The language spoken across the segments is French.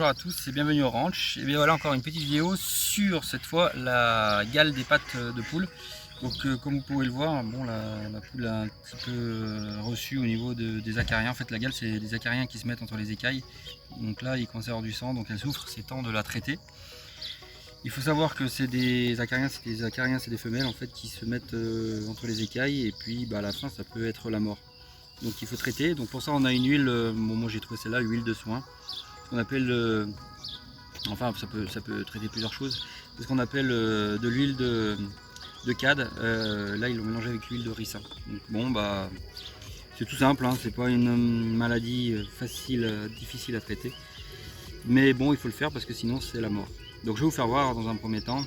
bonjour à tous et bienvenue au ranch. Et bien voilà encore une petite vidéo sur cette fois la gale des pattes de poule. Donc comme vous pouvez le voir, bon, la poule a un petit peu reçu au niveau des acariens. En fait la gale c'est des acariens qui se mettent entre les écailles. Donc là il commence à avoir du sang, donc elle souffre, c'est temps de la traiter. Il faut savoir que c'est des acariens, c'est des femelles en fait qui se mettent entre les écailles et puis à la fin ça peut être la mort. Donc il faut traiter. Donc pour ça on a une huile, bon, moi j'ai trouvé celle-là, l'huile de soin. Ce qu'on appelle, enfin ça peut traiter plusieurs choses. C'est ce qu'on appelle de l'huile de cad. Là ils l'ont mélangé avec l'huile de ricin. Donc bon c'est tout simple, hein, c'est pas une maladie facile, difficile à traiter. Mais bon il faut le faire parce que sinon c'est la mort. Donc je vais vous faire voir dans un premier temps.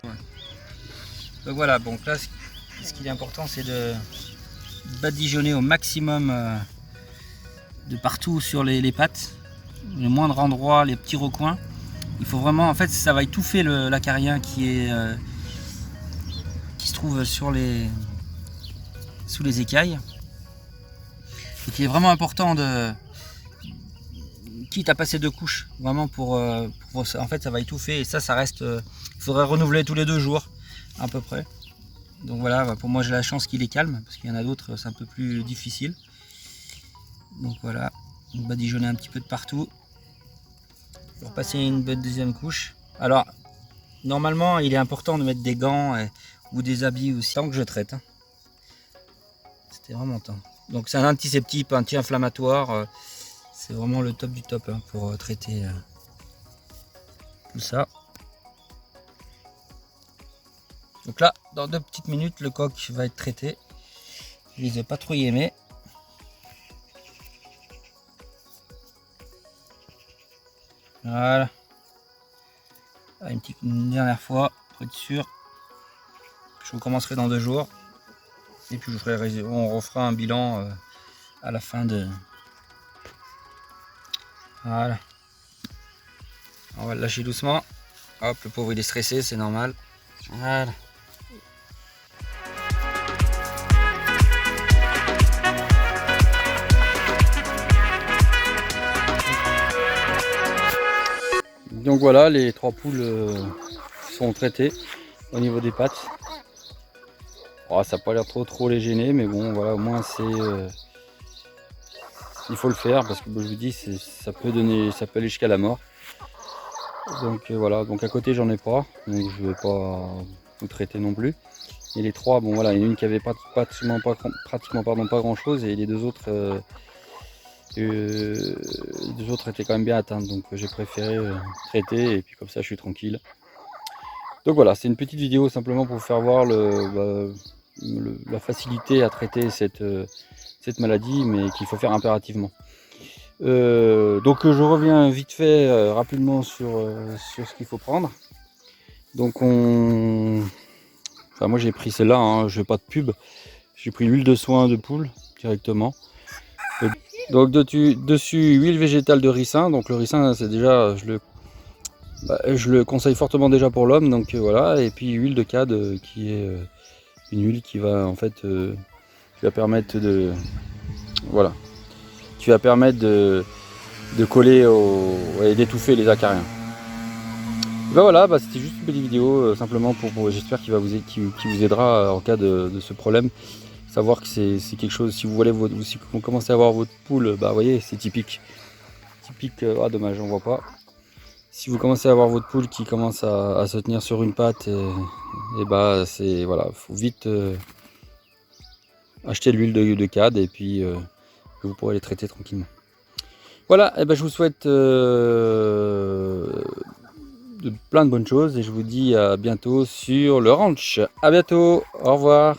Donc voilà, donc là ce qui est important c'est de badigeonner au maximum de partout sur les pattes, le moindre endroit, les petits recoins. Il faut vraiment, en fait ça va étouffer l'acarien qui se trouve sous les écailles. Donc il est vraiment important de, quitte à passer 2 couches, vraiment pour en fait ça va étouffer et ça reste, il faudrait renouveler tous les 2 jours à peu près. Donc voilà, pour moi j'ai la chance qu'il est calme, parce qu'il y en a d'autres c'est un peu plus difficile. Donc voilà, on va badigeonner un petit peu de partout pour passer une bonne deuxième couche. Alors normalement il est important de mettre des gants ou des habits aussi, tant que je traite. Hein. C'était vraiment temps. Donc c'est un antiseptique, anti-inflammatoire, c'est vraiment le top du top hein, pour traiter tout ça. Donc là, dans 2 petites minutes, le coq va être traité. Je les ai pas trop aimés. Voilà. Une dernière fois, pour être sûr. Je recommencerai dans 2 jours. Et puis on refera un bilan à la fin de... Voilà. On va le lâcher doucement. Hop, le pauvre il est stressé, c'est normal. Voilà. Donc voilà, les 3 poules sont traitées au niveau des pattes. Oh, ça n'a pas l'air trop les gêner, mais bon voilà, au moins c'est il faut le faire parce que je vous dis ça peut aller jusqu'à la mort. Donc voilà, donc à côté j'en ai pas, donc je vais pas vous traiter non plus. Et les 3, bon voilà, il y en a une qui avait pratiquement pas grand chose et les 2 autres étaient quand même bien atteintes, donc j'ai préféré traiter et puis comme ça je suis tranquille. Donc voilà, c'est une petite vidéo simplement pour vous faire voir la facilité à traiter cette maladie, mais qu'il faut faire impérativement. Donc je reviens vite fait rapidement sur ce qu'il faut prendre. Donc moi j'ai pris celle-là, hein, je fais pas de pub, j'ai pris l'huile de soin de poule directement. Donc dessus huile végétale de ricin. Donc le ricin c'est déjà, je le conseille fortement déjà pour l'homme, donc voilà. Et puis huile de cad qui est une huile qui va en fait qui va permettre de coller et d'étouffer les acariens. Voilà, c'était juste une petite vidéo simplement j'espère qu'il vous aidera en cas de ce problème. Savoir que c'est quelque chose, si vous commencez à avoir votre poule, vous voyez, c'est typique. Ah dommage, on voit pas. Si vous commencez à avoir votre poule qui commence à se tenir sur une patte, c'est voilà, faut vite acheter de l'huile de cad et puis vous pourrez les traiter tranquillement. Voilà, je vous souhaite plein de bonnes choses et je vous dis à bientôt sur le ranch. À bientôt, au revoir.